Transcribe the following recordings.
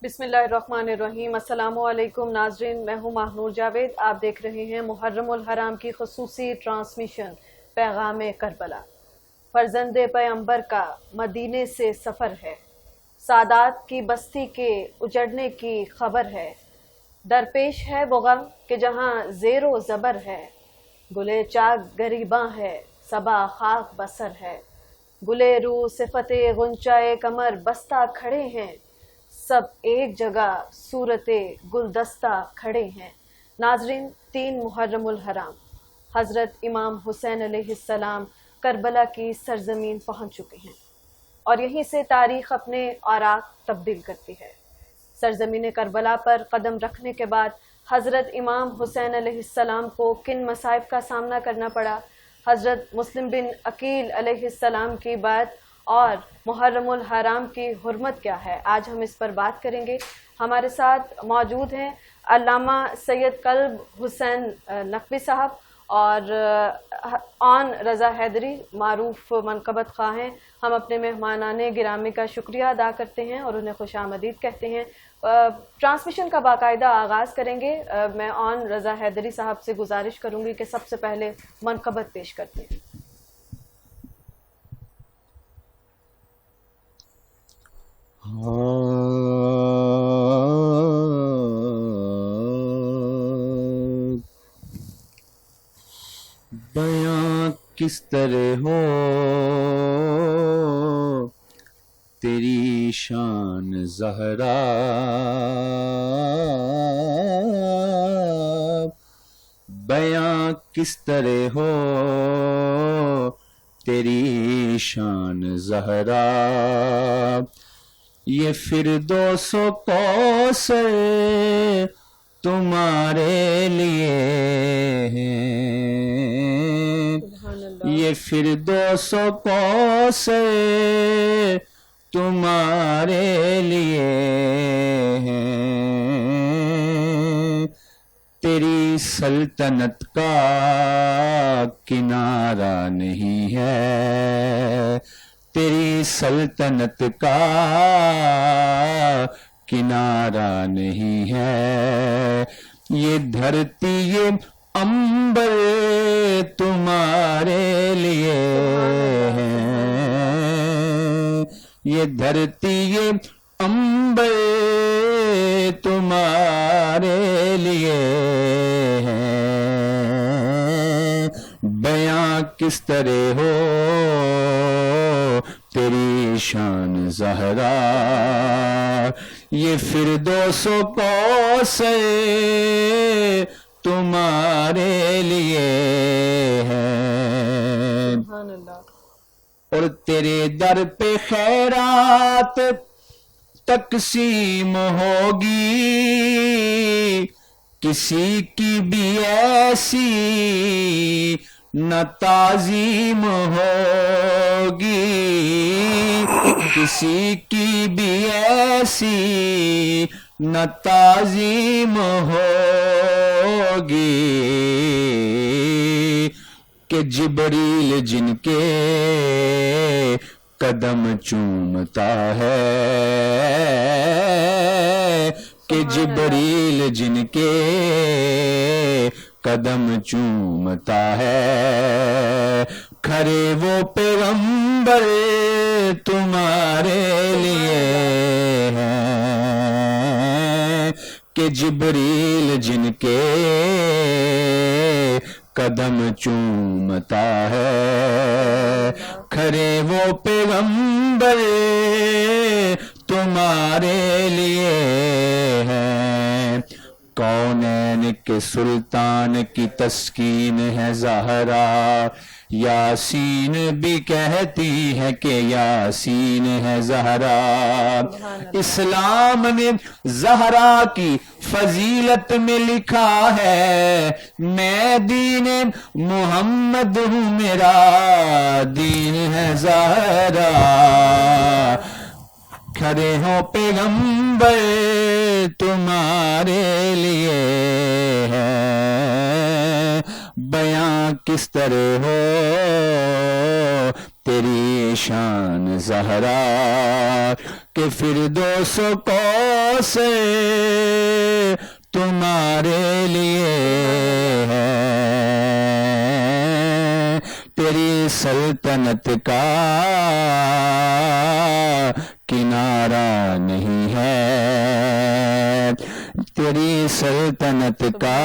بسم اللہ الرحمن الرحیم۔ السلام علیکم ناظرین، میں ہوں ماہنور جاوید۔ آپ دیکھ رہے ہیں محرم الحرام کی خصوصی ٹرانسمیشن پیغام کربلا۔ فرزند پیغمبر کا مدینے سے سفر ہے، سادات کی بستی کے اجڑنے کی خبر ہے۔ درپیش ہے وہ غم کہ جہاں زیر و زبر ہے، گلے چاک گریباں ہے، صبا خاک بسر ہے۔ گلے رو صفت غنچۂ کمر بستہ کھڑے ہیں، سب ایک جگہ صورت گلدستہ کھڑے ہیں۔ ناظرین، 3 محرم الحرام حضرت امام حسین علیہ السلام کربلا کی سرزمین پہنچ چکے ہیں، اور یہیں سے تاریخ اپنے اوراق تبدیل کرتی ہے۔ سرزمین کربلا پر قدم رکھنے کے بعد حضرت امام حسین علیہ السلام کو کن مصائب کا سامنا کرنا پڑا، حضرت مسلم بن عقیل علیہ السلام کی بات اور محرم الحرام کی حرمت کیا ہے، آج ہم اس پر بات کریں گے۔ ہمارے ساتھ موجود ہیں علامہ سید قلب حسین نقوی صاحب اور آن رضا حیدری، معروف منقبت خواہ ہیں۔ ہم اپنے مہمانان گرامی کا شکریہ ادا کرتے ہیں اور انہیں خوش آمدید کہتے ہیں۔ ٹرانسمیشن کا باقاعدہ آغاز کریں گے۔ میں آن رضا حیدری صاحب سے گزارش کروں گی کہ سب سے پہلے منقبت پیش کرتے ہیں۔ بیاں کس طرح ہو تیری شان زہرا، بیاں کس طرح ہو تیری شان زہرا، یہ فردوس و کوثر تمہارے لیے ہیں، یہ فردوس و کوثر تمہارے لیے ہیں، تیری سلطنت کا کنارہ نہیں ہے، تیری سلطنت کا کنارہ نہیں ہے، یہ دھرتی یہ عنبر تمہارے لیے ہیں، یہ دھرتی یہ عنبر تمہارے لیے ہیں، بیاں کس طرح ہو تیری شان زہرا، یہ فردوس و کوثر تمہارے لیے ہیں، اور تیرے در پہ خیرات تقسیم ہوگی، کسی کی بھی ایسی نہ تعظیم ہوگی، کسی کی بھی ایسی نہ تعظیم ہوگی، کہ جبریل جن کے قدم چومتا ہے، کہ جبریل جن کے قدم چومتا ہے، کھرے وہ پیغمبر تمہارے لیے ہیں، کہ جبریل جن کے قدم چومتا ہے، کھرے وہ پیغمبر تمہارے لیے ہیں، کونین کے سلطان کی تسکین ہے زہرا، یاسین بھی کہتی ہے کہ یاسین ہے زہرا، اسلام نے زہرا کی فضیلت میں لکھا ہے، میں دین محمد ہوں میرا دین ہے زہرا، کھڑے ہو پیغمبر تمہارے لیے ہیں، بیاں کس طرح ہو تیری شان زہرا، کہ فردوس و کوثر سے تمہارے لیے ہے، تیری سلطنت کا کنارہ نہیں ہے، تیری سلطنت کا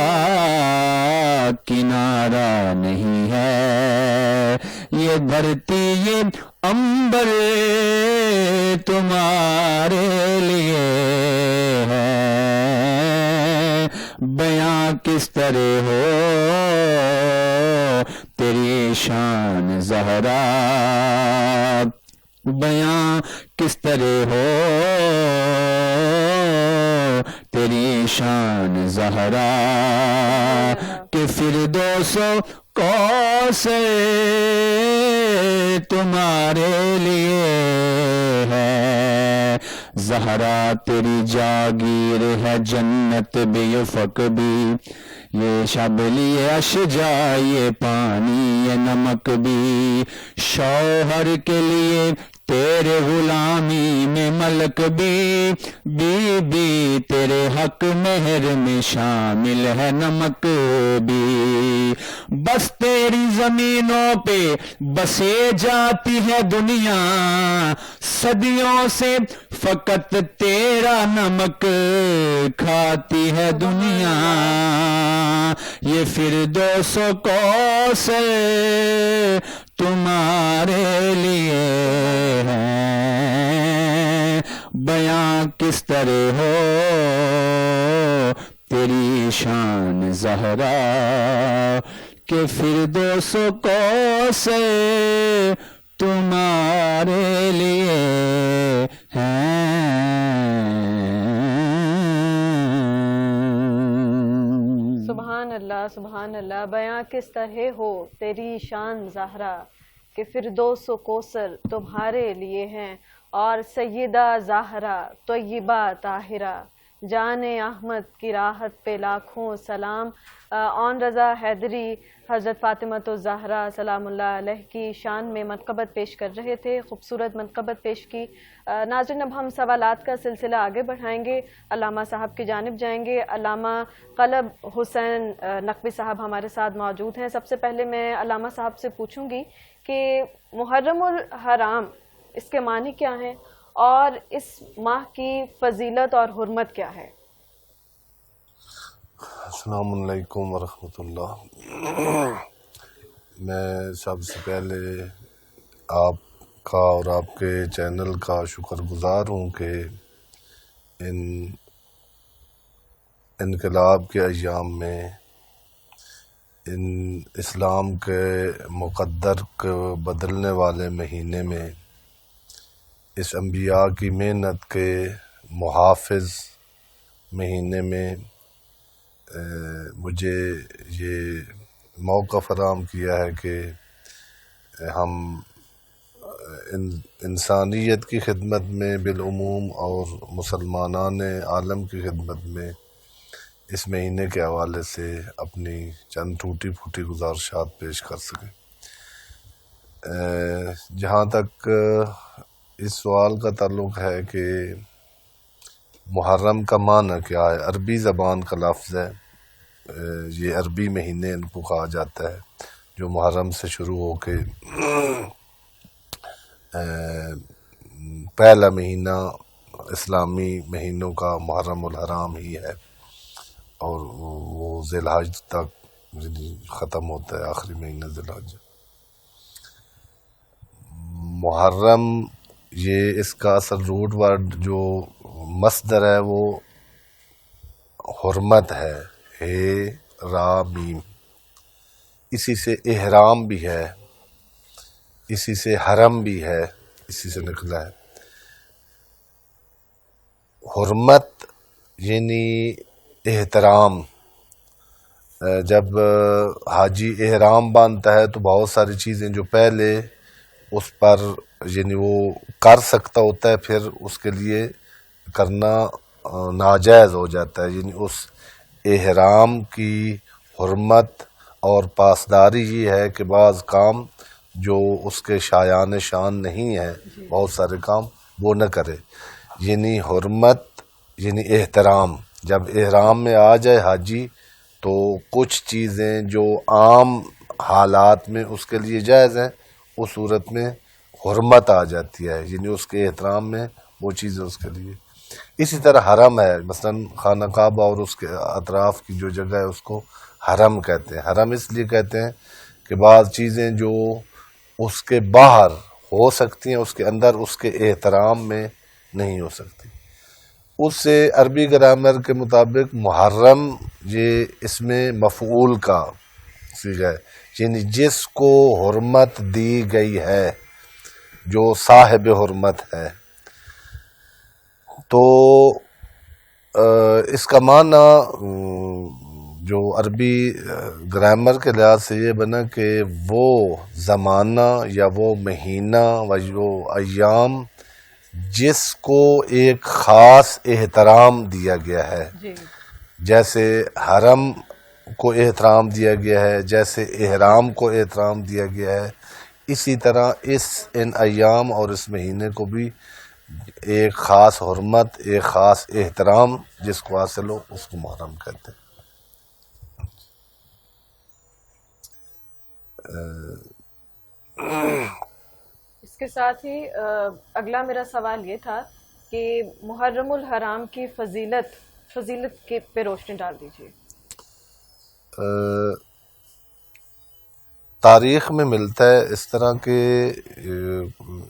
کنارہ نہیں ہے، یہ دھرتی یہ عنبر تمہارے لیے ہے، بیاں کس طرح ہو تیری شان زہرا، بیاں کس طرح ہو تیری شان زہرا، کہ فردوس و کوثر تمہارے لیے ہے، زہرا تیری جاگیر ہے، جنت بھی افق بھی، یہ شبلی اشجار یہ پانی یہ نمک بھی، شوہر کے لیے تیرے غلامی میں ملک بھی، بی تیرے حق مہر میں شامل ہے نمک بھی، بس تیری زمینوں پہ بسے جاتی ہے دنیا، صدیوں سے فقط تیرا نمک کھاتی ہے دنیا، یہ فردوس و کوثر تمہارے لیے ہے، بیاں کس طرح ہو تیری شان زہرا، کہ فردوس و کوثر تمہارے لیے ہیں۔ سبحان اللہ، بیاں کس طرح ہو تیری شان زہرا، کہ فردوس و کوثر تمہارے لیے ہیں، اور سیدہ زہرا طیبہ طاہرہ جان احمد کی راحت پہ لاکھوں سلام۔ آن رضا حیدری حضرت فاطمہ الزہرا سلام اللہ علیہ کی شان میں منقبت پیش کر رہے تھے، خوبصورت منقبت پیش کی۔ ناظرین، اب ہم سوالات کا سلسلہ آگے بڑھائیں گے، علامہ صاحب کی جانب جائیں گے۔ علامہ قلب حسین نقوی صاحب ہمارے ساتھ موجود ہیں۔ سب سے پہلے میں علامہ صاحب سے پوچھوں گی کہ محرم الحرام اس کے معنی کیا ہیں اور اس ماہ کی فضیلت اور حرمت کیا ہے؟ السلام علیکم ورحمۃ اللہ۔ میں سب سے پہلے آپ کا اور آپ کے چینل کا شکر گزار ہوں کہ ان انقلاب کے ایام میں، ان اسلام کے مقدر کو بدلنے والے مہینے میں، اس انبیاء کی محنت کے محافظ مہینے میں مجھے یہ موقع فراہم کیا ہے کہ ہم انسانیت کی خدمت میں بالعموم اور مسلمانان عالم کی خدمت میں اس مہینے کے حوالے سے اپنی چند ٹوٹی پھوٹی گزارشات پیش کر سکیں۔ جہاں تک اس سوال کا تعلق ہے کہ محرم کا معنی کیا ہے، عربی زبان کا لفظ ہے، یہ عربی مہینے ان کو کہا جاتا ہے جو محرم سے شروع ہو کے پہلا مہینہ اسلامی مہینوں کا محرم الحرام ہی ہے، اور وہ ذی الحج تک ختم ہوتا ہے، آخری مہینہ ذی الحج۔ محرم یہ اس کا اصل روٹ ورڈ جو مصدر ہے وہ حرمت ہے، را میم، اسی سے احرام بھی ہے، اسی سے حرم بھی ہے، اسی سے نکلا ہے۔ حرمت یعنی احترام۔ جب حاجی احرام باندھتا ہے تو بہت ساری چیزیں جو پہلے اس پر یعنی وہ کر سکتا ہوتا ہے، پھر اس کے لیے کرنا ناجائز ہو جاتا ہے، یعنی اس احرام کی حرمت اور پاسداری یہ ہے کہ بعض کام جو اس کے شایان شان نہیں ہے، بہت سارے کام وہ نہ کرے، یعنی حرمت یعنی احترام، جب احرام میں آ جائے حاجی تو کچھ چیزیں جو عام حالات میں اس کے لیے جائز ہیں اس صورت میں حرمت آ جاتی ہے، یعنی اس کے احترام میں وہ چیزیں اس کے لیے. اسی طرح حرم ہے، مثلا خانہ کعبہ اور اس کے اطراف کی جو جگہ ہے اس کو حرم کہتے ہیں. حرم اس لیے کہتے ہیں کہ بعض چیزیں جو اس کے باہر ہو سکتی ہیں اس کے اندر اس کے احترام میں نہیں ہو سکتی. اس سے عربی گرامر کے مطابق محرم یہ اس میں مفعول کا صیغہ ہے، یعنی جس کو حرمت دی گئی ہے، جو صاحب حرمت ہے. تو اس کا معنی جو عربی گرامر کے لحاظ سے یہ بنا کہ وہ زمانہ یا وہ مہینہ و جو ایام جس کو ایک خاص احترام دیا گیا ہے، جی جیسے حرم کو احترام دیا گیا ہے، جیسے احرام کو احترام دیا گیا ہے، اسی طرح ان ایام اور اس مہینے کو بھی ایک خاص حرمت، ایک خاص احترام جس کو حاصل ہو اس کو محرم کہتے ہیں. اس کے ساتھ ہی اگلا میرا سوال یہ تھا کہ محرم الحرام کی فضیلت کے پہ روشنی ڈال دیجیے. تاریخ میں ملتا ہے اس طرح کہ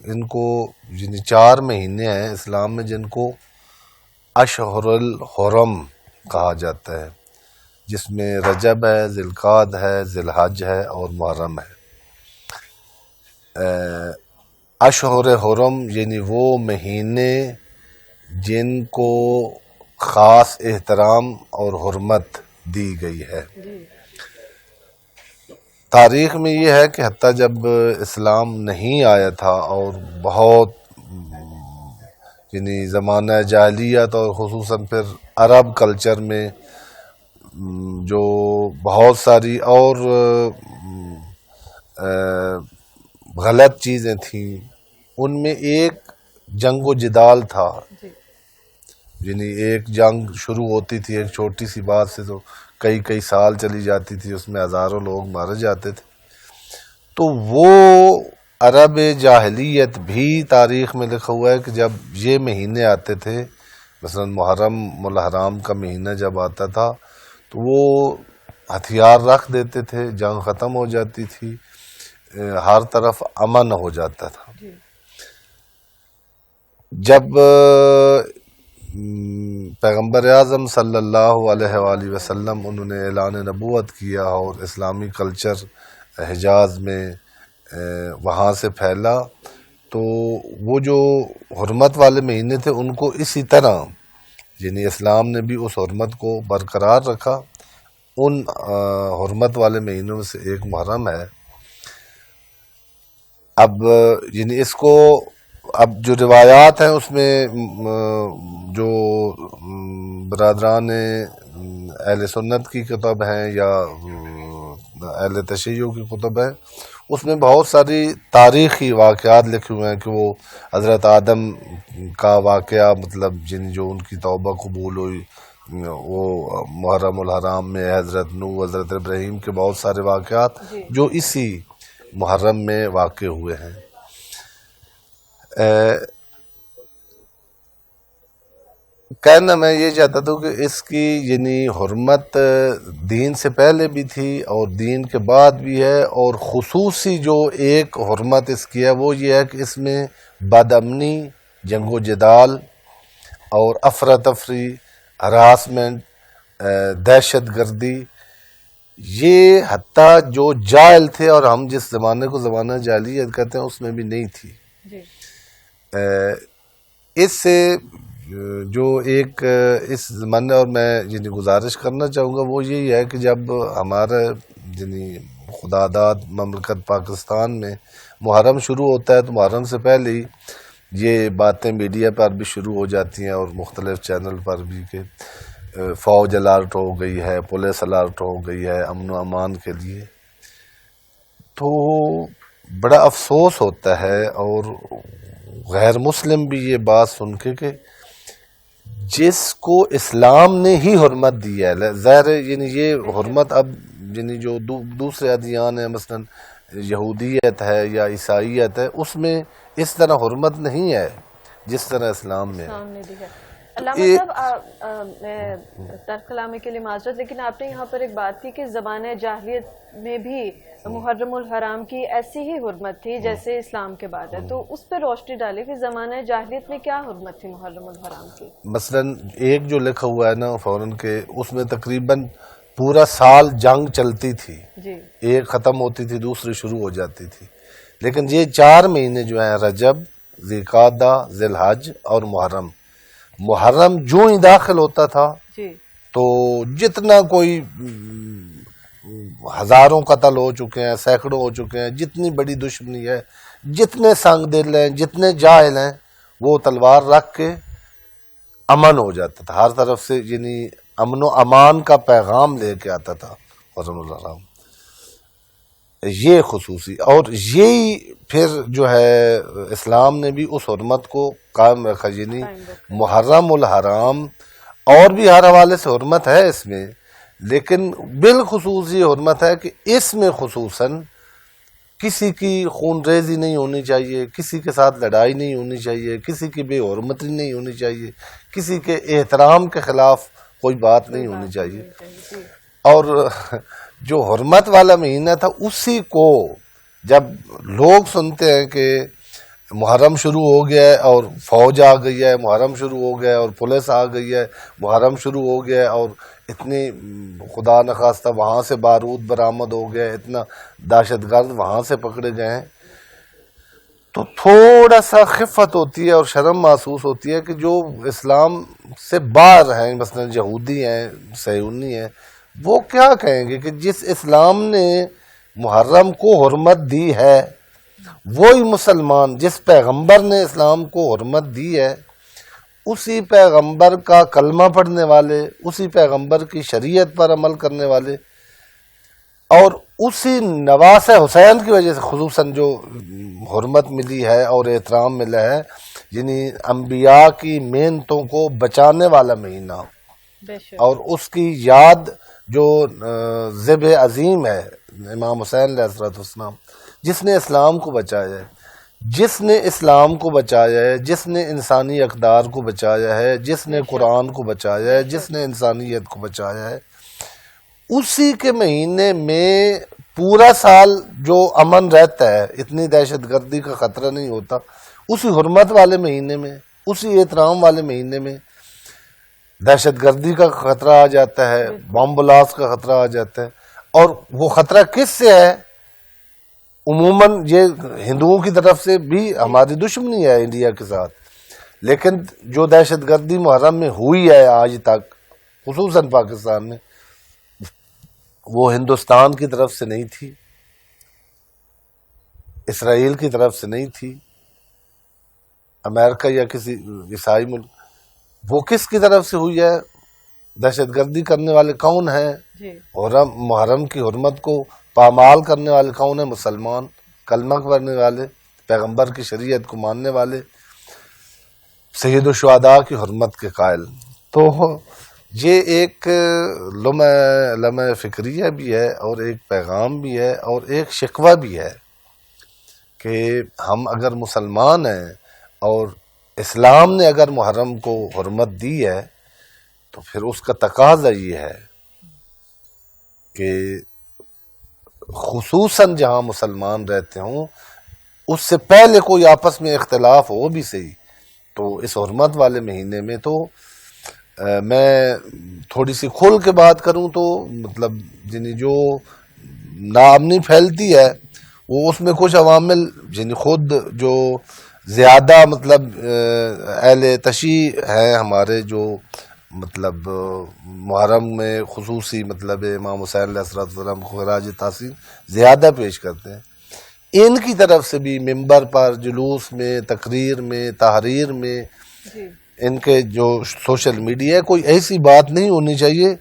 ان کو یعنی 4 مہینے ہیں اسلام میں جن کو اشہر الحرم کہا جاتا ہے، جس میں رجب ہے، ذی القعد ہے، ذی الحج ہے اور محرم ہے. اشہر حرم یعنی وہ مہینے جن کو خاص احترام اور حرمت دی گئی ہے. جی تاریخ میں یہ ہے کہ حتیٰ جب اسلام نہیں آیا تھا اور بہت یعنی زمانہ جاہلیت اور خصوصاً پھر عرب کلچر میں جو بہت ساری اور غلط چیزیں تھیں، ان میں ایک جنگ و جدال تھا. جی یعنی ایک جنگ شروع ہوتی تھی ایک چھوٹی سی بات سے تو کئی سال چلی جاتی تھی، اس میں ہزاروں لوگ مارے جاتے تھے. تو وہ عرب جاہلیت بھی تاریخ میں لکھا ہوا ہے کہ جب یہ مہینے آتے تھے، مثلا محرم الحرام کا مہینہ جب آتا تھا تو وہ ہتھیار رکھ دیتے تھے، جنگ ختم ہو جاتی تھی، ہر طرف امن ہو جاتا تھا. جی جب پیغمبر اعظم صلی اللہ علیہ وآلہ وسلم انہوں نے اعلان نبوت کیا اور اسلامی کلچر حجاز میں وہاں سے پھیلا، تو وہ جو حرمت والے مہینے تھے ان کو اسی طرح یعنی اسلام نے بھی اس حرمت کو برقرار رکھا. ان حرمت والے مہینوں میں سے ایک محرم ہے. اب یعنی اس کو اب جو روایات ہیں اس میں جو برادران اہل سنت کی کتب ہیں یا اہل تشیع کی کتب ہیں، اس میں بہت ساری تاریخی واقعات لکھے ہوئے ہیں کہ وہ حضرت آدم کا واقعہ، مطلب جو ان کی توبہ قبول ہوئی، وہ محرم الحرام میں حضرت نوح، حضرت ابراہیم کے بہت سارے واقعات جو اسی محرم میں واقع ہوئے ہیں. کہنا میں یہ چاہتا تھا کہ اس کی یعنی حرمت دین سے پہلے بھی تھی اور دین کے بعد بھی ہے، اور خصوصی جو ایک حرمت اس کی ہے وہ یہ ہے کہ اس میں بد امنی، جنگ و جدال اور افراتفری، ہراسمنٹ، دہشت گردی، یہ حتیٰ جو جاہل تھے اور ہم جس زمانے کو زمانہ جاہلیت کہتے ہیں اس میں بھی نہیں تھی. جی اس سے جو ایک اس زمانے اور میں یعنی گزارش کرنا چاہوں گا وہ یہی ہے کہ جب ہمارا یعنی خدا داد مملکت پاکستان میں محرم شروع ہوتا ہے تو محرم سے پہلے ہی یہ باتیں میڈیا پر بھی شروع ہو جاتی ہیں اور مختلف چینل پر بھی کہ فوج الارٹ ہو گئی ہے، پولیس الارٹ ہو گئی ہے امن و امان کے لیے. تو بڑا افسوس ہوتا ہے اور غیر مسلم بھی یہ بات سن کے کہ جس کو اسلام نے ہی حرمت دی ہے. ظاہر ہے یعنی یہ حرمت اب یعنی جو دوسرے ادیان ہیں مثلا یہودیت ہے یا عیسائیت ہے اس میں اس طرح حرمت نہیں ہے جس طرح اسلام میں ہے. علامہ صاحب ترک کلامی کے لیے معذرت، لیکن آپ نے یہاں پر ایک بات کی کہ زمانہ جاہلیت میں بھی محرم الحرام کی ایسی ہی حرمت تھی جیسے اسلام کے بعد ہے، تو اس پہ روشنی ڈالے کہ زمانہ جاہلیت میں کیا حرمت تھی محرم الحرام کی؟ مثلا ایک جو لکھا ہوا ہے نا فوراً کے اس میں تقریباً پورا سال جنگ چلتی تھی، ایک ختم ہوتی تھی دوسری شروع ہو جاتی تھی، لیکن یہ 4 مہینے جو ہیں رجب، ذوالقعدہ، ذی الحج اور محرم جو ہی داخل ہوتا تھا تو جتنا کوئی ہزاروں قتل ہو چکے ہیں، سینکڑوں ہو چکے ہیں، جتنی بڑی دشمنی ہے، جتنے سنگ دل ہیں، جتنے جاہل ہیں، وہ تلوار رکھ کے امن ہو جاتا تھا ہر طرف سے، یعنی امن و امان کا پیغام لے کے آتا تھا محرم الحرام. یہ خصوصی اور یہی پھر جو ہے اسلام نے بھی اس حرمت کو قائم رکھا، یعنی محرم الحرام اور بھی ہر حوالے سے حرمت ہے اس میں، لیکن بالخصوص یہ حرمت ہے کہ اس میں خصوصاً کسی کی خون ریزی نہیں ہونی چاہیے، کسی کے ساتھ لڑائی نہیں ہونی چاہیے، کسی کی بے حرمتی نہیں ہونی چاہیے، کسی کے احترام کے خلاف کوئی بات نہیں ہونی چاہیے. اور جو حرمت والا مہینہ تھا اسی کو جب لوگ سنتے ہیں کہ محرم شروع ہو گیا ہے اور فوج آ گئی ہے، محرم شروع ہو گیا ہے اور پولیس آ گئی ہے، محرم شروع ہو گیا ہے اور اتنی خدا نخواستہ وہاں سے بارود برآمد ہو گیا ہے، اتنا دہشت گرد وہاں سے پکڑے گئے ہیں، تو تھوڑا سا خفت ہوتی ہے اور شرم محسوس ہوتی ہے کہ جو اسلام سے باہر ہیں، مثلا یہودی ہیں، صہیونی ہیں، وہ کیا کہیں گے کہ جس اسلام نے محرم کو حرمت دی ہے، وہی مسلمان جس پیغمبر نے اسلام کو حرمت دی ہے، اسی پیغمبر کا کلمہ پڑھنے والے، اسی پیغمبر کی شریعت پر عمل کرنے والے، اور اسی نواس حسین کی وجہ سے خصوصاً جو حرمت ملی ہے اور احترام ملا ہے، یعنی انبیاء کی محنتوں کو بچانے والا مہینہ، اور اس کی یاد جو ذبح عظیم ہے امام حسین علیہ السلام، جس نے اسلام کو بچایا ہے، جس نے اسلام کو بچایا ہے، جس نے انسانی اقدار کو بچایا ہے، جس نے قرآن کو بچایا ہے، جس نے انسانیت کو بچایا ہے، اسی کے مہینے میں پورا سال جو امن رہتا ہے، اتنی دہشت گردی کا خطرہ نہیں ہوتا، اسی حرمت والے مہینے میں، اسی احترام والے مہینے میں دہشت گردی کا خطرہ آ جاتا ہے، بم بلاسٹ کا خطرہ آ جاتا ہے. اور وہ خطرہ کس سے ہے؟ عموماً یہ ہندوؤں کی طرف سے بھی ہماری دشمنی ہے انڈیا کے ساتھ، لیکن جو دہشت گردی محرم میں ہوئی ہے آج تک خصوصاً پاکستان میں، وہ ہندوستان کی طرف سے نہیں تھی، اسرائیل کی طرف سے نہیں تھی، امریکہ یا کسی عیسائی ملک. وہ کس کی طرف سے ہوئی ہے؟ دہشت گردی کرنے والے کون ہیں؟ اور محرم کی حرمت کو پامال کرنے والے کون ہیں؟ مسلمان، کلمہ پڑھنے والے، پیغمبر کی شریعت کو ماننے والے، سید الشہداء کی حرمت کے قائل. تو یہ ایک لمحہ فکریہ بھی ہے اور ایک پیغام بھی ہے اور ایک شکوہ بھی ہے کہ ہم اگر مسلمان ہیں اور اسلام نے اگر محرم کو حرمت دی ہے تو پھر اس کا تقاضا یہ ہے کہ خصوصاً جہاں مسلمان رہتے ہوں اس سے پہلے کوئی آپس میں اختلاف ہو بھی صحیح، تو اس حرمت والے مہینے میں تو میں تھوڑی سی کھول کے بات کروں تو مطلب یعنی جو ناامنی پھیلتی ہے وہ اس میں کچھ عوامل، یعنی خود جو زیادہ مطلب اہل تشیع ہیں ہمارے، جو مطلب محرم میں خصوصی مطلب امام حسین علیہ السلام کو خراج تحسین زیادہ پیش کرتے ہیں، ان کی طرف سے بھی ممبر پر، جلوس میں، تقریر میں، تحریر میں، ان کے جو سوشل میڈیا، کوئی ایسی بات نہیں ہونی چاہیے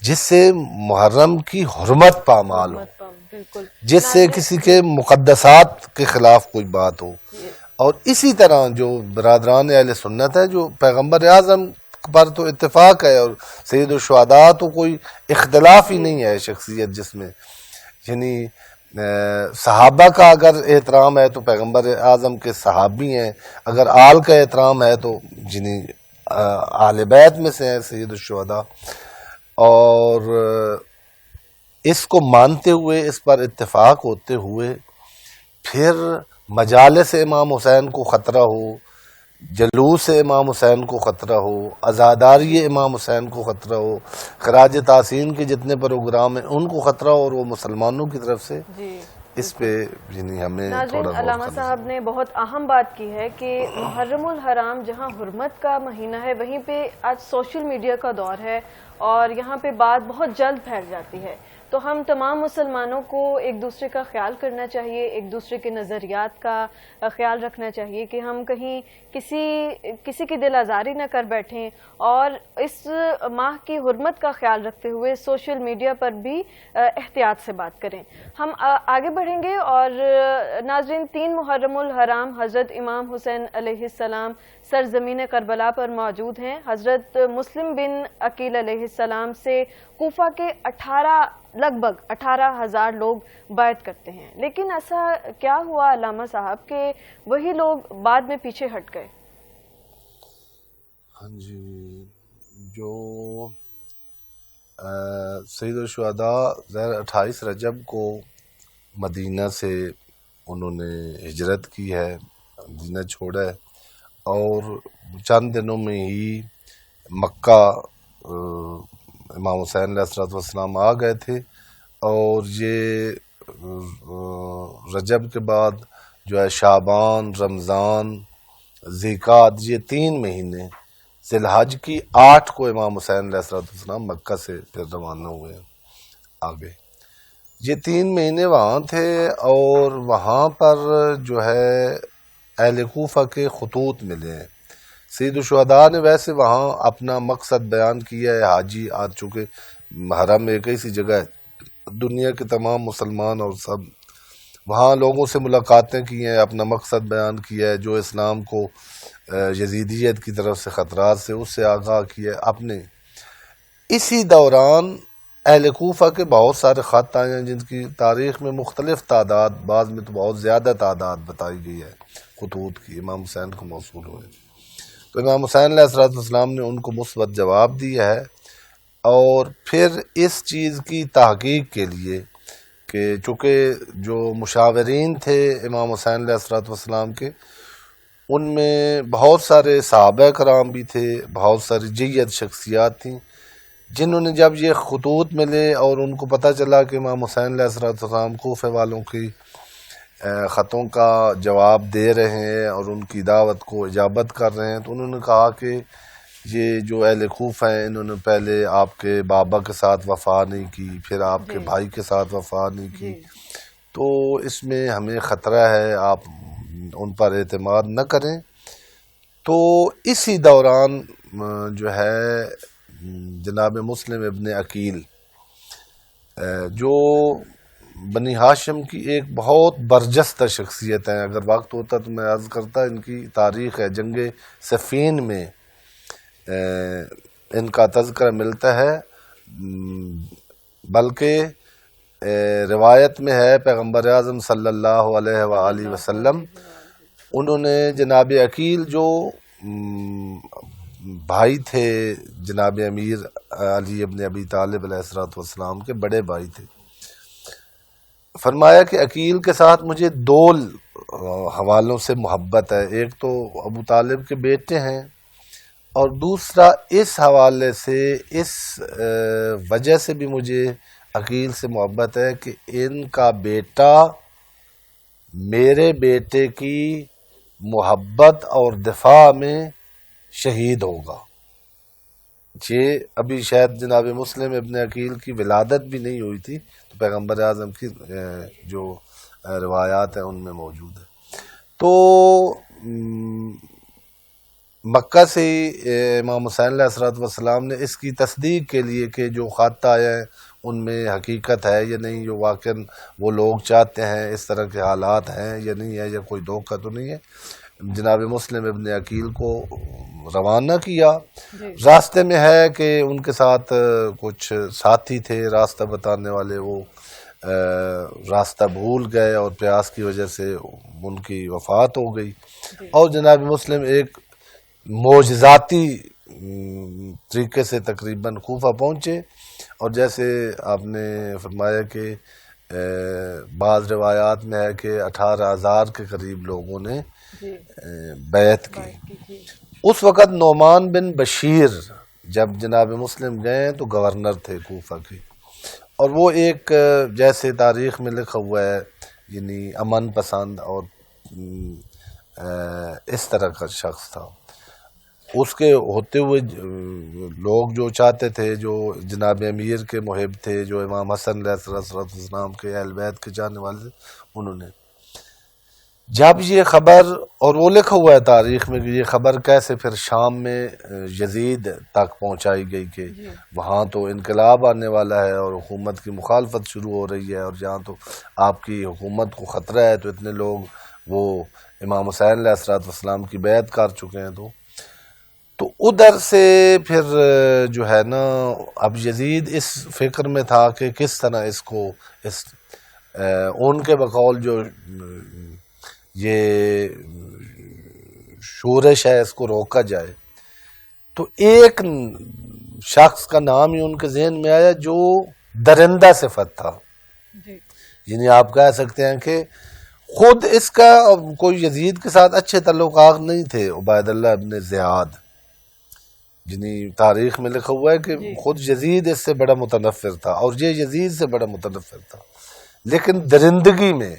جس سے محرم کی حرمت پامال ہو، جس سے کسی کے مقدسات کے خلاف کوئی بات ہو. اور اسی طرح جو برادران اہل سنت ہے، جو پیغمبر اعظم پر تو اتفاق ہے، اور سید الشہداء تو کوئی اختلاف ہی نہیں ہے شخصیت جس میں، یعنی صحابہ کا اگر احترام ہے تو پیغمبر اعظم کے صحابی ہیں، اگر آل کا احترام ہے تو یعنی اہل بیت میں سے ہیں سید الشہداء. اور اس کو مانتے ہوئے، اس پر اتفاق ہوتے ہوئے، پھر مجالس امام حسین کو خطرہ ہو، جلوس امام حسین کو خطرہ ہو، عزاداری امام حسین کو خطرہ ہو، خراج تحسین کے جتنے پروگرام ہیں ان کو خطرہ ہو، اور وہ مسلمانوں کی طرف سے، اس پہ یعنی ہمیں ناظرین، علامہ صاحب نے بہت اہم بات کی ہے کہ محرم الحرام جہاں حرمت کا مہینہ ہے، وہیں پہ آج سوشل میڈیا کا دور ہے اور یہاں پہ بات بہت جلد پھیل جاتی ہے. تو ہم تمام مسلمانوں کو ایک دوسرے کا خیال کرنا چاہیے، ایک دوسرے کے نظریات کا خیال رکھنا چاہیے کہ ہم کہیں کسی کی دل آزاری نہ کر بیٹھیں، اور اس ماہ کی حرمت کا خیال رکھتے ہوئے سوشل میڈیا پر بھی احتیاط سے بات کریں. ہم آگے بڑھیں گے اور ناظرین، 3 محرم الحرام حضرت امام حسین علیہ السلام سرزمین کربلا پر موجود ہیں. حضرت مسلم بن عقیل علیہ السلام سے کوفہ کے لگ بھگ 18,000 لوگ بیعت کرتے ہیں. لیکن ایسا کیا ہوا علامہ صاحب کہ وہی لوگ بعد میں پیچھے ہٹ گئے؟ ہاں جی، جو سید الشہداء 28 رجب کو مدینہ سے انہوں نے ہجرت کی ہے، مدینہ چھوڑا ہے، اور چند دنوں میں ہی مکہ امام حسین علیہ السلام آ گئے تھے. اور یہ رجب کے بعد جو ہے شعبان، رمضان، ذیقعد، یہ 3 مہینے، ذی الحج کی 8 کو امام حسین علیہ السلام مکہ سے پھر روانہ ہوئے آگے. یہ 3 مہینے وہاں تھے، اور وہاں پر جو ہے اہل کوفہ کے خطوط ملے ہیں. سید الشہداء نے ویسے وہاں اپنا مقصد بیان کیا ہے، حاجی آ چکے، حرم ایک ایسی جگہ ہے، دنیا کے تمام مسلمان اور سب وہاں لوگوں سے ملاقاتیں کی ہیں، اپنا مقصد بیان کیا ہے، جو اسلام کو یزیدیت کی طرف سے خطرات سے اس سے آگاہ کیا ہے اپنے. اسی دوران اہل کوفہ کے بہت سارے خط آئے ہیں جن کی تاریخ میں مختلف تعداد، بعض میں تو بہت زیادہ تعداد بتائی گئی ہے خطوط کی، امام حسین کو موصول ہوئے. تو امام حسین علیہ السلام نے ان کو مثبت جواب دیا ہے، اور پھر اس چیز کی تحقیق کے لیے کہ چونکہ جو مشاورین تھے امام حسین علیہ السلام کے، ان میں بہت سارے صحابہ کرام بھی تھے، بہت ساری جید شخصیات تھیں، جنہوں نے جب یہ خطوط ملے اور ان کو پتہ چلا کہ امام حسین علیہ السلام کوفہ والوں کی خطوں کا جواب دے رہے ہیں اور ان کی دعوت کو اجابت کر رہے ہیں، تو انہوں نے کہا کہ یہ جو اہل کوفہ ہیں انہوں نے پہلے آپ کے بابا کے ساتھ وفا نہیں کی، پھر آپ کے بھائی کے ساتھ وفا نہیں کی، تو اس میں ہمیں خطرہ ہے، آپ ان پر اعتماد نہ کریں. تو اسی دوران جو ہے جناب مسلم ابن عقیل، جو بنی ہاشم کی ایک بہت برجستہ شخصیت ہیں، اگر وقت ہوتا تو میں عرض کرتا، ان کی تاریخ ہے، جنگ صفین میں ان کا تذکرہ ملتا ہے، بلکہ روایت میں ہے پیغمبر اعظم صلی اللہ علیہ وآلہ وسلم انہوں نے جناب عقیل جو بھائی تھے جناب امیر علی ابن ابی طالب علیہ السلام کے بڑے بھائی تھے، فرمایا کہ عقیل کے ساتھ مجھے 2 حوالوں سے محبت ہے، ایک تو ابو طالب کے بیٹے ہیں، اور دوسرا اس حوالے سے، اس وجہ سے بھی مجھے عقیل سے محبت ہے کہ ان کا بیٹا میرے بیٹے کی محبت اور دفاع میں شہید ہوگا. یہ ابھی شاید جناب مسلم ابن عقیل کی ولادت بھی نہیں ہوئی تھی، تو پیغمبر اعظم کی جو روایات ہیں ان میں موجود ہے. تو مکہ سے امام حسین علیہ السلام نے اس کی تصدیق کے لیے کہ جو خط آئے ہیں ان میں حقیقت ہے یا نہیں، جو واقعاً وہ لوگ چاہتے ہیں، اس طرح کے حالات ہیں یا نہیں ہے، یا کوئی دھوکہ تو نہیں ہے، جناب مسلم ابن عقیل کو روانہ کیا. جی راستے میں ہے کہ ان کے ساتھ کچھ ساتھی تھے راستہ بتانے والے، وہ راستہ بھول گئے اور پیاس کی وجہ سے ان کی وفات ہو گئی. اور جناب مسلم ایک معجزاتی طریقے سے تقریباً کوفہ پہنچے، اور جیسے آپ نے فرمایا کہ بعض روایات میں ہے کہ 18,000 کے قریب لوگوں نے جی بیعت کی. جی اس وقت نعمان بن بشیر جب جناب مسلم گئے تو گورنر تھے کوفہ کے، اور وہ ایک جیسے تاریخ میں لکھا ہوا ہے یعنی امن پسند اور اس طرح کا شخص تھا. اس کے ہوتے ہوئے لوگ جو چاہتے تھے، جو جناب امیر کے محب تھے، جو امام حسن علیہ السلام کے اہل بیت کے جاننے والے تھے، انہوں نے جب یہ خبر، اور وہ لکھا ہوا ہے تاریخ میں کہ یہ خبر کیسے پھر شام میں یزید تک پہنچائی گئی کہ وہاں تو انقلاب آنے والا ہے اور حکومت کی مخالفت شروع ہو رہی ہے، اور جہاں تو آپ کی حکومت کو خطرہ ہے، تو اتنے لوگ وہ امام حسین علیہ السلام کی بیعت کر چکے ہیں. تو ادھر سے پھر جو ہے نا اب یزید اس فکر میں تھا کہ کس طرح اس کو ان کے بقول جو یہ شورش ہے اس کو روکا جائے. تو ایک شخص کا نام ہی ان کے ذہن میں آیا جو درندہ صفت تھا، جی یعنی آپ کہہ سکتے ہیں کہ خود اس کا کوئی یزید کے ساتھ اچھے تعلقات نہیں تھے. عبید اللہ ابن زیاد، یعنی تاریخ میں لکھا ہوا ہے کہ خود یزید اس سے بڑا متنفر تھا اور یہ یزید سے بڑا متنفر تھا، لیکن درندگی میں،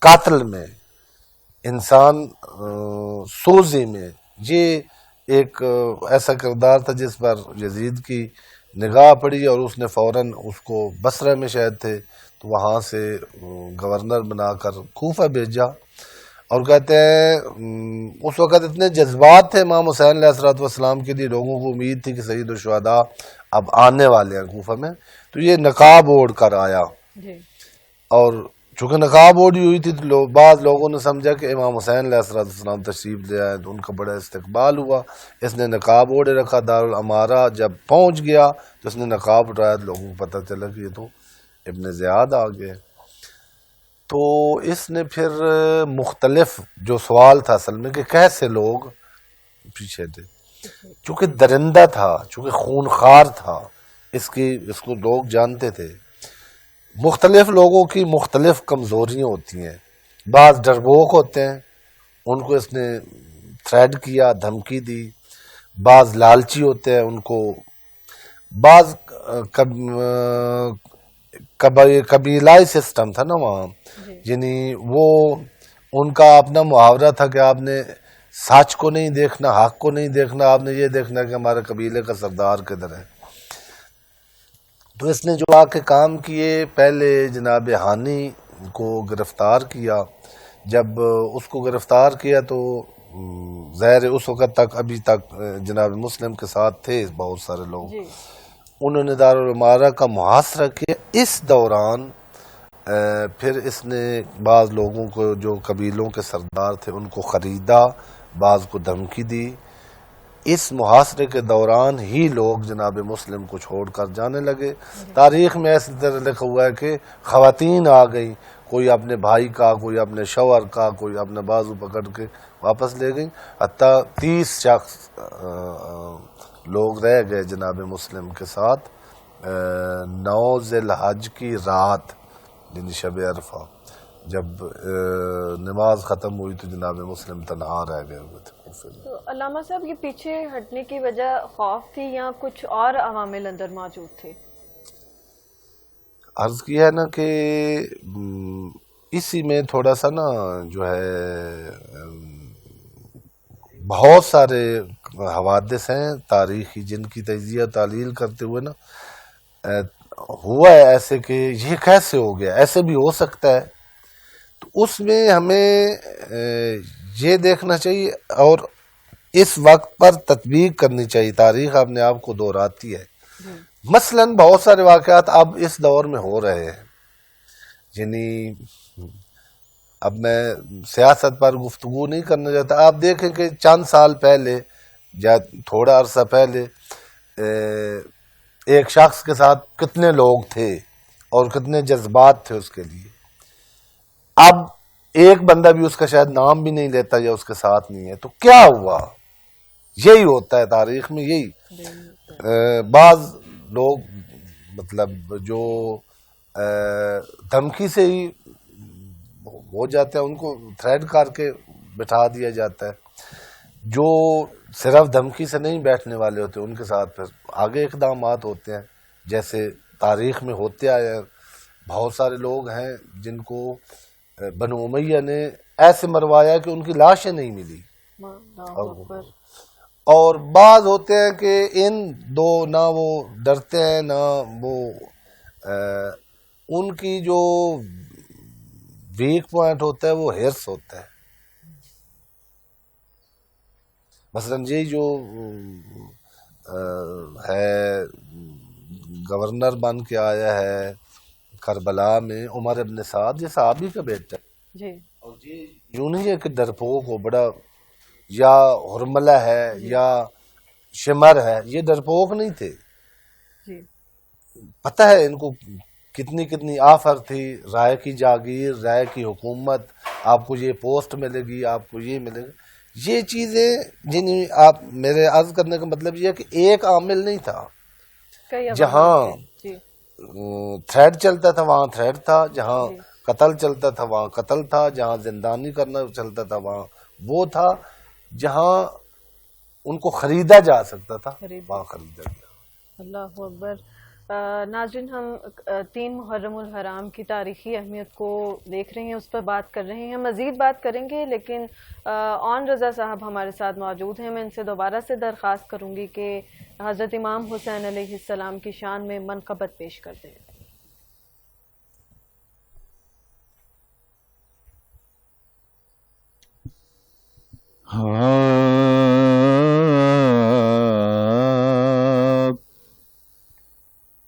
قاتل میں، انسان سوزی میں یہ ایک ایسا کردار تھا جس پر یزید کی نگاہ پڑی اور اس نے فوراً اس کو بصرہ میں شاید تھے تو وہاں سے گورنر بنا کر کوفہ بھیجا. اور کہتے ہیں اس وقت اتنے جذبات تھے امام حسین علیہ السلام کے لیے، لوگوں کو امید تھی کہ سید الشہداء اب آنے والے ہیں کوفہ میں، تو یہ نقاب اوڑھ کر آیا. جی اور چونکہ نقاب اوڑھی ہوئی تھی تو بعض لوگوں نے سمجھا کہ امام حسین علیہ السلام تشریف لے آئے، تو ان کا بڑا استقبال ہوا. اس نے نقاب اوڑھے رکھا. دارالامارہ جب پہنچ گیا تو اس نے نقاب اٹھایا تو لوگوں کو پتہ چلا کہ یہ تو ابن زیاد آ گئے. تو اس نے پھر مختلف جو سوال تھا اصل میں کہ کیسے لوگ پیچھے تھے، چونکہ درندہ تھا، چونکہ خونخوار تھا، اس کو لوگ جانتے تھے. مختلف لوگوں کی مختلف کمزوریاں ہوتی ہیں، بعض ڈربوک ہوتے ہیں، ان کو اس نے تھریڈ کیا، دھمکی دی. بعض لالچی ہوتے ہیں، ان کو بعض قبیلائی سسٹم تھا نا وہاں، یعنی وہ ان کا اپنا محاورہ تھا کہ آپ نے سچ کو نہیں دیکھنا، حق کو نہیں دیکھنا، آپ نے یہ دیکھنا کہ ہمارے قبیلے کا سردار کدھر ہے. تو اس نے جو آ کے کام کیے، پہلے جناب ہانی کو گرفتار کیا. جب اس کو گرفتار کیا تو ظاہر اس وقت تک ابھی تک جناب مسلم کے ساتھ تھے بہت سارے لوگ، انہوں نے دارالامارہ کا محاصرہ کیا. اس دوران پھر اس نے بعض لوگوں کو جو قبیلوں کے سردار تھے ان کو خریدا، بعض کو دھمکی دی. اس محاصرے کے دوران ہی لوگ جناب مسلم کو چھوڑ کر جانے لگے. تاریخ میں ایسی طرح لکھا ہوا ہے کہ خواتین آ گئیں، کوئی اپنے بھائی کا، کوئی اپنے شوہر کا، کوئی اپنے بازو پکڑ کے واپس لے گئیں. حتیٰ 30 شخص لوگ رہ گئے جناب مسلم کے ساتھ 9 ذی الحج کی رات، یعنی شب عرفہ جب نماز ختم ہوئی تو جناب مسلم تنہا رہ گئے ہوئے تھے. تو علامہ صاحب یہ پیچھے ہٹنے کی وجہ خوف تھی یا کچھ اور عوامل اندر موجود تھے؟ عرض کیا ہے نا کہ اسی میں تھوڑا سا نا جو ہے بہت سارے حوادث ہیں تاریخی جن کی تجزیہ تعلیل کرتے ہوئے نا ہوا ہے ایسے کہ یہ کیسے ہو گیا، ایسے بھی ہو سکتا ہے. تو اس میں ہمیں یہ دیکھنا چاہیے اور اس وقت پر تطبیق کرنی چاہیے. تاریخ اپنے آپ کو دہراتی ہے. مثلاً بہت سارے واقعات اب اس دور میں ہو رہے ہیں، یعنی اب میں سیاست پر گفتگو نہیں کرنا چاہتا. آپ دیکھیں کہ چند سال پہلے یا تھوڑا عرصہ پہلے ایک شخص کے ساتھ کتنے لوگ تھے اور کتنے جذبات تھے اس کے لیے. اب ایک بندہ بھی اس کا شاید نام بھی نہیں لیتا یا اس کے ساتھ نہیں ہے. تو کیا ہوا؟ یہی ہوتا ہے تاریخ میں. یہی بعض لوگ مطلب جو دھمکی سے ہی ہو جاتے ہیں ان کو تھریڈ کر کے بٹھا دیا جاتا ہے. جو صرف دھمکی سے نہیں بیٹھنے والے ہوتے ان کے ساتھ پھر آگے اقدامات ہوتے ہیں، جیسے تاریخ میں ہوتے آئے ہیں. بہت سارے لوگ ہیں جن کو بنو امیہ نے ایسے مروایا کہ ان کی لاشیں نہیں ملی. اور بعض ہوتے ہیں کہ ان دو نہ وہ ڈرتے ہیں نہ وہ ان کی جو ویک پوائنٹ ہوتا ہے وہ ہرس ہوتا ہے. مثلا یہ جو ہے گورنر بن کے آیا ہے کربلا میں عمر ابن سعد، یہ صحابی کا بیٹا ہے جی. اور یہ یوں نہیں ہے کہ ڈرپوک ہو بڑا یا ہرملہ ہے یا شمر ہے. یہ ڈرپوک نہیں تھے. جی. پتہ ہے ان کو کتنی کتنی آفر تھی، رائے کی جاگیر، رائے کی حکومت، آپ کو یہ پوسٹ ملے گی، آپ کو یہ ملے گا. یہ چیزیں جنہیں آپ میرے عرض کرنے کا مطلب یہ ہے کہ ایک عامل نہیں تھا. جہاں تھریڈ چلتا تھا وہاں تھریڈ تھا، جہاں قتل چلتا تھا وہاں قتل تھا، جہاں زندانی کرنا چلتا تھا وہاں وہ تھا، جہاں ان کو خریدا جا سکتا تھا وہاں خریدا گیا. اللہ اکبر. ناظرین، ہم 3 محرم الحرام کی تاریخی اہمیت کو دیکھ رہے ہیں، اس پر بات کر رہے ہیں. مزید بات کریں گے لیکن آن رضا صاحب ہمارے ساتھ موجود ہیں. میں ان سے دوبارہ سے درخواست کروں گی کہ حضرت امام حسین علیہ السلام کی شان میں منقبت پیش کر دیں.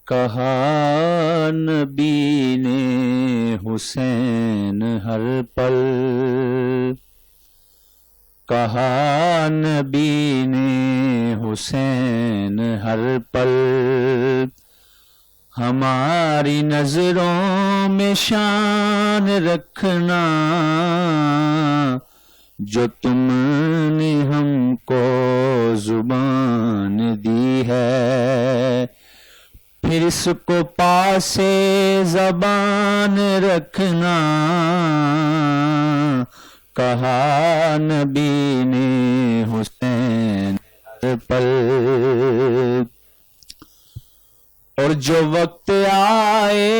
کہا نبی نے حسین ہر پل، کہا نبی نے حسین ہر پل، ہماری نظروں میں شان رکھنا جو تم نے ہم کو زبان دی ہے، پھر اس کو پاسے زبان رکھنا. کہا نبی نے حسین ہر پل، اور جو وقت آئے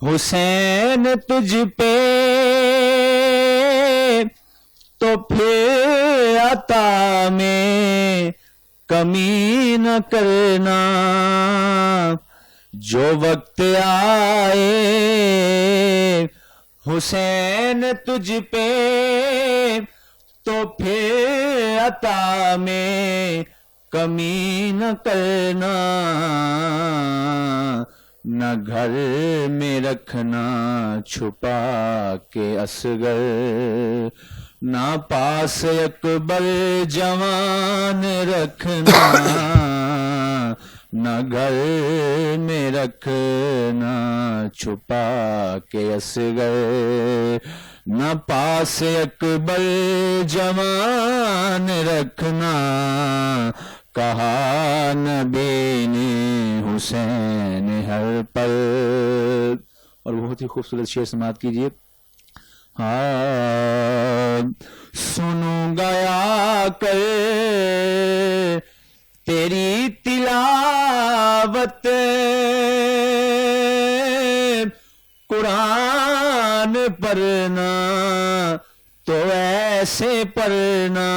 حسین تجھ پہ تو پھر عطا میں کمی نہ کرنا. جو وقت آئے حسین تجھ پہ تو پھر عطا میں کمی نہ کرنا. نہ گھر میں رکھنا چھپا کے اصغر، نہ پاس اکبر جوان رکھنا. نہ گھر میں رکھنا چھپا کے اصغر، نہ پاس اکبر جوان رکھنا. کہا نبی نے حسین ہر پل. اور بہت ہی خوبصورت شعر سماعت کیجیے. سنوں گیا کر تیری تلاوت قرآن پڑھنا تو ایسے پڑھنا.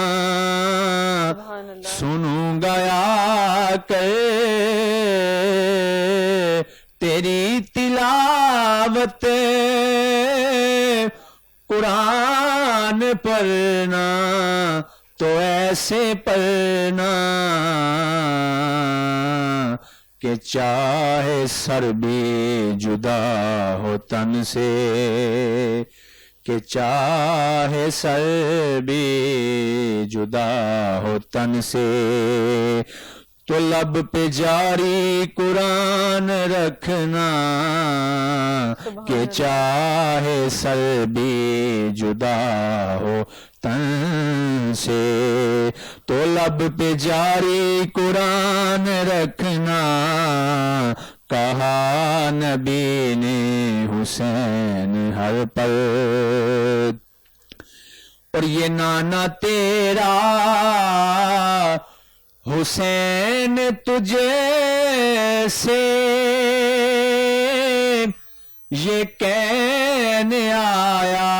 سنوں گیا کر تیری تلاوت قرآن پڑھنا تو ایسے پڑھنا کہ چاہے سر بھی جدا ہو تن سے، کہ چاہے سر بھی جدا ہو تن سے، تو لب پہ جاری قرآن رکھنا، کہ چاہے سر بھی جدا ہو تن سے، تو لب پہ جاری قرآن رکھنا، کہا نبی نے حسین ہر پل۔ اور یہ نانا تیرا حسین تجھے سے یہ کہنے آیا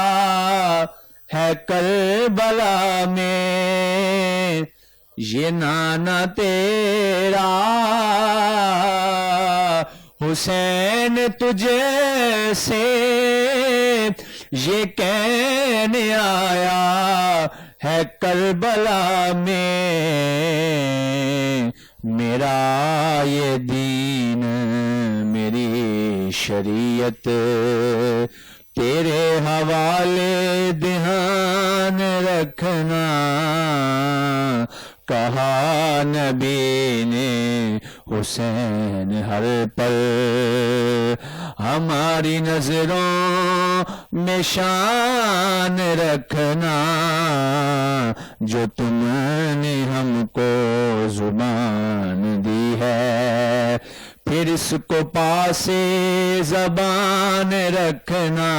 ہے کربلا میں، یہ نانا تیرا حسین تجھے سے یہ کہنے آیا ہے کربلا میں، میرا یہ دین میری شریعت تیرے حوالے دھیان رکھنا، کہا نبی نے حسین ہر پل، ہماری نظروں میں شان رکھنا، جو تم نے ہم کو زبان دی ہے، پھر اس کو پاسے زبان رکھنا،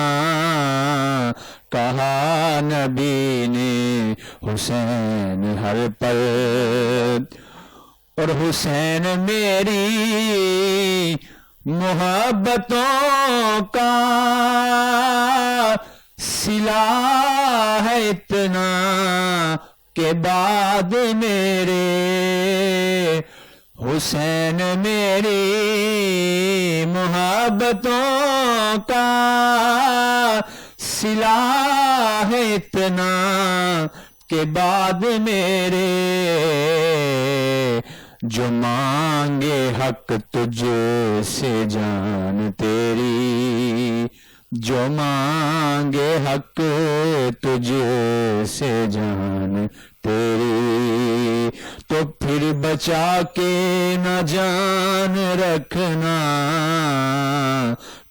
کہا نبی نے حسین ہر پل۔ اور حسین میری محبتوں کا صلہ ہے اتنا کہ بعد میرے، حسین میری محبتوں کا صلہ ہے اتنا کہ بعد میرے، جو مانگے حق تجھ سے جان تیری، جو مانگے حق تجھ سے جان تیری، تو پھر بچا کے نہ جان رکھنا،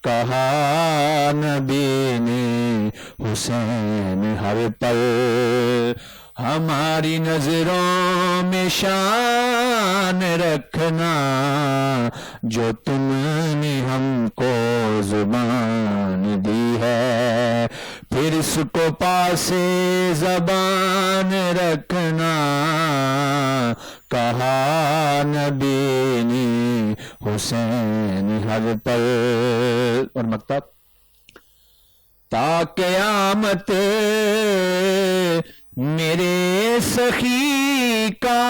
کہا نبی نے حسین ہر پل، ہماری نظروں میں شان رکھنا، جو تم نے ہم کو زبان دی ہے، پھر اس کو پاسے زبان رکھنا، کہا نبی نے حسین ہر پل۔ اور مکتب تا قیامت میرے سخی کا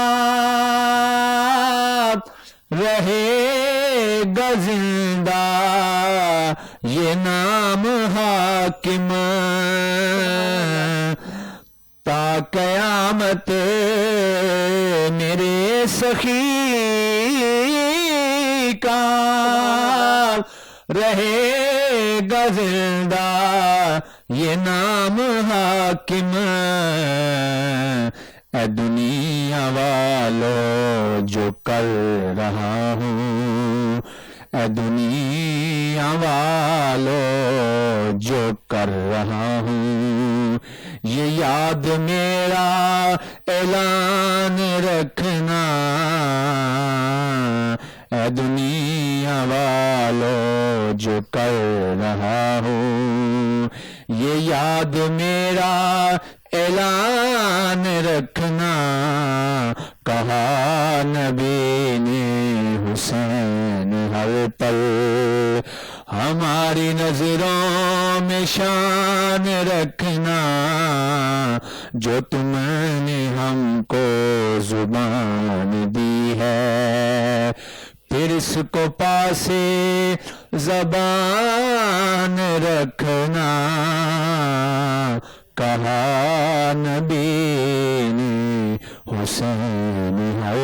رہے گا زندہ یہ نام حاکم، تا قیامت میرے سخی کا رہے گا زندہ یہ نام حاکم، اے دنیا والو جو کر رہا ہوں، اے دنیا والو جو کر رہا ہوں، یہ یاد میرا اعلان رکھنا، اے دنیا والو جو کر رہا ہوں، یہ یاد میرا اعلان رکھنا، کہا نبی نے حسین ہر پل، ہماری نظروں میں شان رکھنا، جو تم نے ہم کو زبان دی ہے، پھر اس کو پاسے زبان رکھنا، کہا نبی نے حسین ہر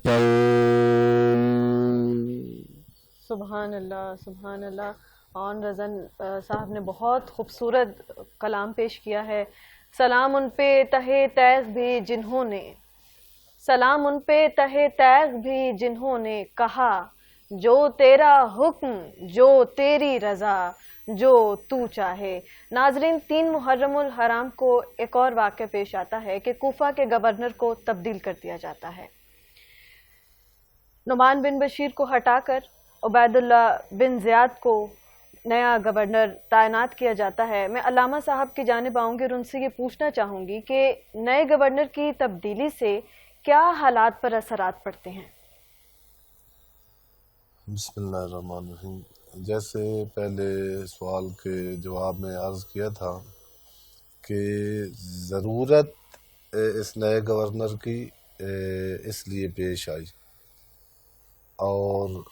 پل۔ سبحان اللہ سبحان اللہ. اور رضن صاحب نے بہت خوبصورت کلام پیش کیا ہے. سلام ان پہ تہے تیغ بھی جنہوں نے، سلام ان پہ تہے تیغ بھی جنہوں نے کہا جو تیرا حکم جو تیری رضا جو تو چاہے. ناظرین، 3 محرم الحرام کو ایک اور واقعہ پیش آتا ہے کہ کوفہ کے گورنر کو تبدیل کر دیا جاتا ہے. نعمان بن بشیر کو ہٹا کر عبید اللہ بن زیاد کو نیا گورنر تعینات کیا جاتا ہے. میں علامہ صاحب کی جانب آؤں گی اور ان سے یہ پوچھنا چاہوں گی کہ نئے گورنر کی تبدیلی سے کیا حالات پر اثرات پڑتے ہیں؟ بسم اللہ الرحمن الرحیم. جیسے پہلے سوال کے جواب میں عرض کیا تھا کہ ضرورت اس نئے گورنر کی اس لیے پیش آئی، اور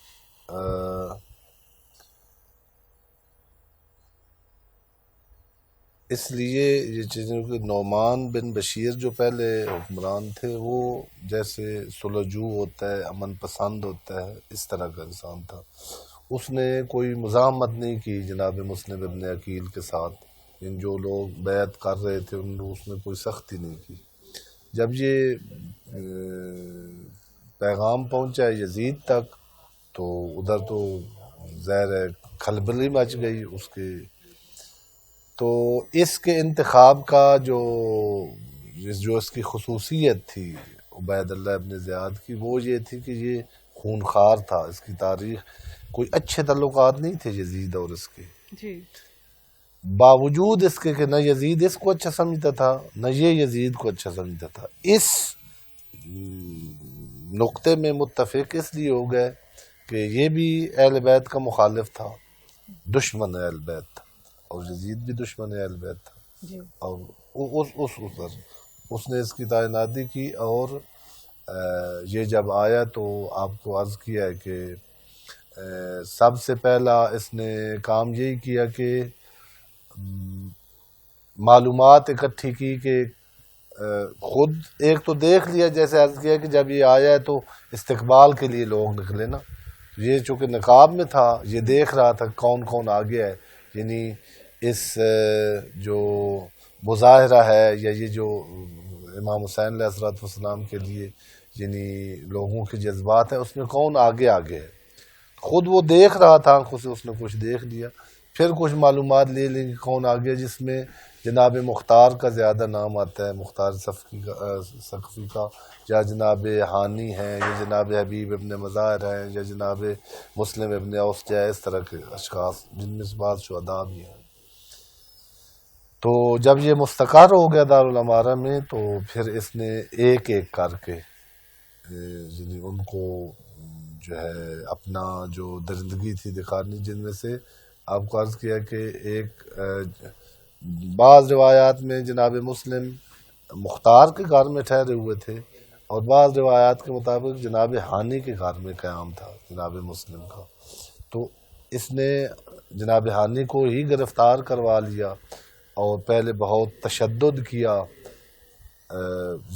اس لیے یہ چیزیں کہ نعمان بن بشیر جو پہلے حکمران تھے وہ جیسے سلجو ہوتا ہے، امن پسند ہوتا ہے، اس طرح کا انسان تھا. اس نے کوئی مزاحمت نہیں کی جناب مسلم ابن عقیل کے ساتھ. جو لوگ بیعت کر رہے تھے اس نے کوئی سختی نہیں کی. جب یہ پیغام پہنچا یزید تک تو ادھر تو ظاہر ہے کھلبلی مچ گئی اس کے. تو اس کے انتخاب کا جو اس کی خصوصیت تھی عبید اللہ ابن زیاد کی، وہ یہ تھی کہ یہ خونخوار تھا. اس کی تاریخ کوئی اچھے تعلقات نہیں تھے یزید اور اس کے. جی. باوجود اس کے کہ نہ یزید اس کو اچھا سمجھتا تھا نہ یہ یزید کو اچھا سمجھتا تھا. اس نقطے میں متفق اس لیے ہو گئے کہ یہ بھی اہل بیت کا مخالف تھا، دشمن اہل بیت تھا، اور یزید بھی دشمن اہل بیت تھا. جی. اور اس نے اس کی تعیناتی کی. اور یہ جب آیا تو آپ کو عرض کیا ہے کہ سب سے پہلا اس نے کام یہی کیا کہ معلومات اکٹھی کی کہ خود ایک تو دیکھ لیا، جیسے عرض کیا کہ جب یہ آیا ہے تو استقبال کے لیے لوگ نکلے نا. یہ چونکہ نقاب میں تھا یہ دیکھ رہا تھا کون کون آ گیا ہے. یعنی اس جو مظاہرہ ہے یا یہ جو امام حسین علیہ السلام کے لیے یعنی لوگوں کے جذبات ہیں اس میں کون آگے آگے ہے. خود وہ دیکھ رہا تھا آنکھوں سے، اس نے کچھ دیکھ لیا. پھر کچھ معلومات لے لیں کہ کون آگے، جس میں جناب مختار کا زیادہ نام آتا ہے، مختار ثقفی کا، یا جناب ہانی ہیں، یا جناب حبیب ابن مظاہر ہیں، یا جناب مسلم ابن اوس، یا اس طرح کے اشخاص جن میں سے بعض شہداء بھی ہیں. تو جب یہ مستقر ہو گیا دارالامارہ میں تو پھر اس نے ایک ایک کر کے یعنی ان کو جو ہے اپنا جو درندگی تھی دکھانی، جن میں سے آپ کو عرض کیا کہ ایک بعض روایات میں جناب مسلم مختار کے گھر میں ٹھہرے ہوئے تھے، اور بعض روایات کے مطابق جناب ہانی کے گھر میں قیام تھا جناب مسلم کا. تو اس نے جناب ہانی کو ہی گرفتار کروا لیا اور پہلے بہت تشدد کیا.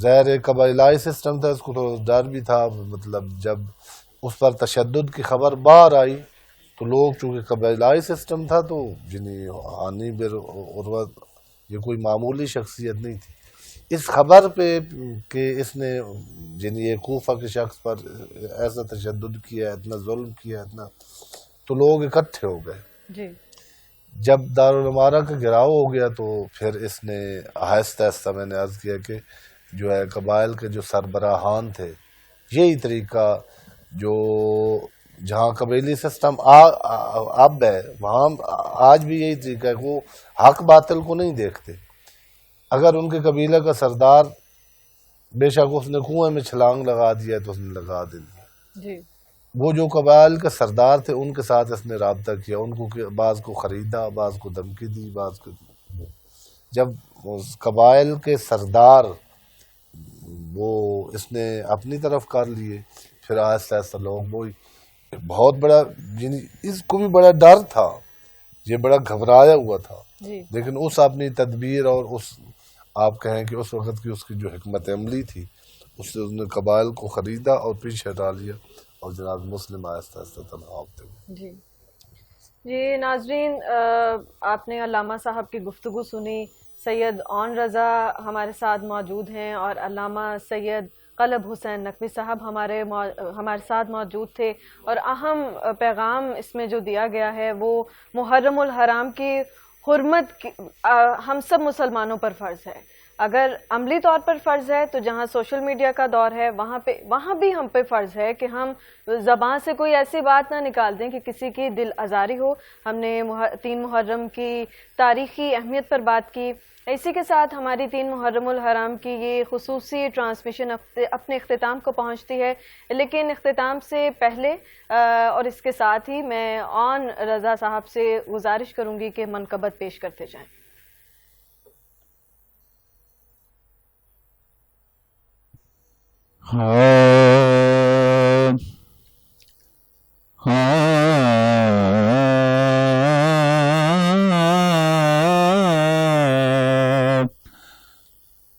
ظاہر قبائلائی سسٹم تھا، اس کو تھوڑا ڈر بھی تھا. مطلب جب اس پر تشدد کی خبر باہر آئی تو لوگ، چونکہ قبائلائی سسٹم تھا تو یعنی ہانی بن عروہ یہ کوئی معمولی شخصیت نہیں تھی. اس خبر پہ کہ اس نے یعنی کوفہ کے شخص پر ایسا تشدد کیا، اتنا ظلم کیا، اتنا، تو لوگ اکٹھے ہو گئے. جی. جب دارالامارہ کا گھراؤ ہو گیا تو پھر اس نے آہستہ آہستہ، میں نے عرض کیا کہ جو ہے قبائل کے جو سربراہان تھے، یہی طریقہ جو جہاں قبیلی سسٹم اب ہے وہاں آج بھی یہی طریقہ ہے. وہ حق باطل کو نہیں دیکھتے. اگر ان کے قبیلہ کا سردار بے شک اس نے کنویں میں چھلانگ لگا دیا تو اس نے لگا دے دیا. جی. وہ جو قبائل کے سردار تھے ان کے ساتھ اس نے رابطہ کیا، ان کو بعض کو خریدا، بعض کو دھمکی دی، بعض کو. جب قبائل کے سردار وہ اس نے اپنی طرف کر لیے، پھر آہستہ آہستہ لوگ وہی بہت بڑا، یعنی اس کو بھی بڑا ڈر تھا، یہ بڑا گھبرایا ہوا تھا. جی. لیکن اس اپنی تدبیر اور اس آپ کہیں کہ اس وقت کی اس کی جو حکمت عملی تھی، اس سے اس نے قبائل کو خریدا اور پیچھے ہٹا لیا. اور جناب مسلم آہستہ آہستہ تنہا ہوتے گئے. جی جی ناظرین، آپ نے علامہ صاحب کی گفتگو سنی. سید اون رضا ہمارے ساتھ موجود ہیں اور علامہ سید قلب حسین نقوی صاحب ہمارے ساتھ موجود تھے، اور اہم پیغام اس میں جو دیا گیا ہے وہ محرم الحرام کی حرمت ہم سب مسلمانوں پر فرض ہے. اگر عملی طور پر فرض ہے تو جہاں سوشل میڈیا کا دور ہے وہاں بھی ہم پہ فرض ہے کہ ہم زبان سے کوئی ایسی بات نہ نکال دیں کہ کسی کی دل آزاری ہو. ہم نے 3 محرم کی تاریخی اہمیت پر بات کی. اسی کے ساتھ ہماری 3 محرم الحرام کی یہ خصوصی ٹرانسمیشن اپنے اختتام کو پہنچتی ہے. لیکن اختتام سے پہلے اور اس کے ساتھ ہی میں اون رضا صاحب سے گزارش کروں گی کہ منقبت پیش کرتے جائیں.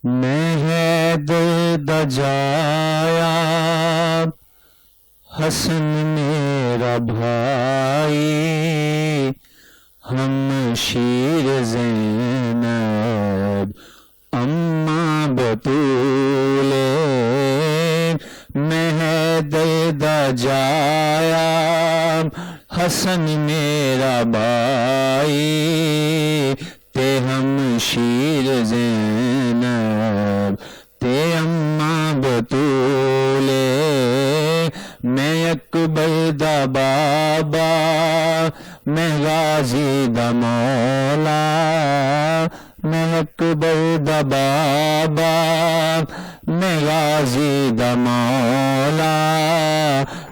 مہد دجایا حسن میرا بھائی، ہم شیر زینب اماں بطول، مہد دجایا حسن میرا بھائی، تے ہم شیر زینب تے اماں بطول، میں اکبر دا بابا میں غازی دا مولا، میں اکبر دا بابا میں غازی دا مولا،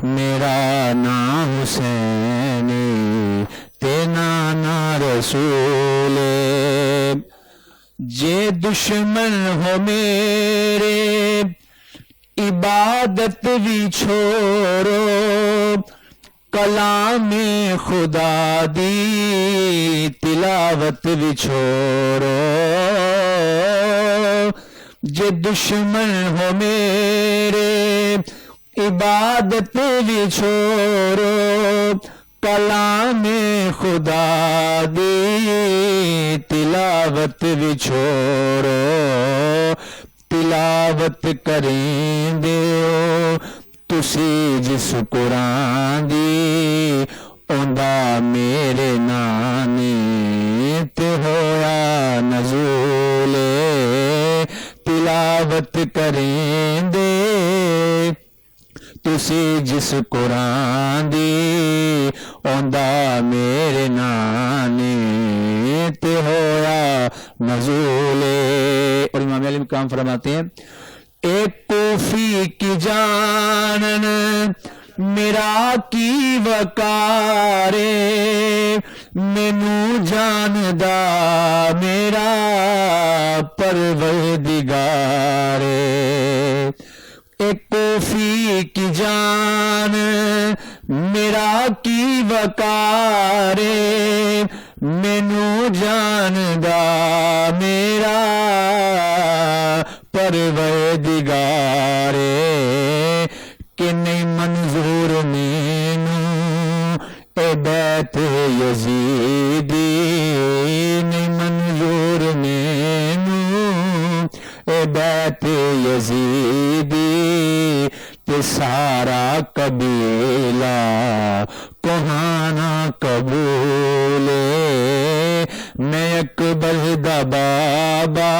میرا نام حسین تے نانا رسول، جے دشمن ہو میرے عبادت بھی چھوڑو، کلام خدا دی تلاوت بھی چھوڑو، جے دشمن ہو میرے عبادت بھی چھوڑو، کلام خدا دی تلاوت بھی چھوڑو، تلاوت کریں دیو تسی جس قرآن دی، اوندا میرے نانے تے ہویا نزول، تلاوت کریں دے تسی جس قرآن دی، اوندا میرے نانے تے ہویا نزول. اور امام علی مقام فرماتے ہیں، ایک کوفی کی جانن میرا کی وقارے، مینو جاندا میرا پروردگارے، ایک کوفی کی جان میرا کی وقارے، مینو جاندا میرا پروردگارے، کہ نہیں منظور مینو اے بیت یزیدی، نہیں منظور مینو اے بیت یزیدی، تے سارا قبیلہ کوہانا قبول، میں اکبر دا بابا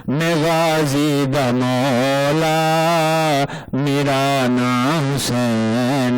میں غازی دا مولا، میرا نام حسین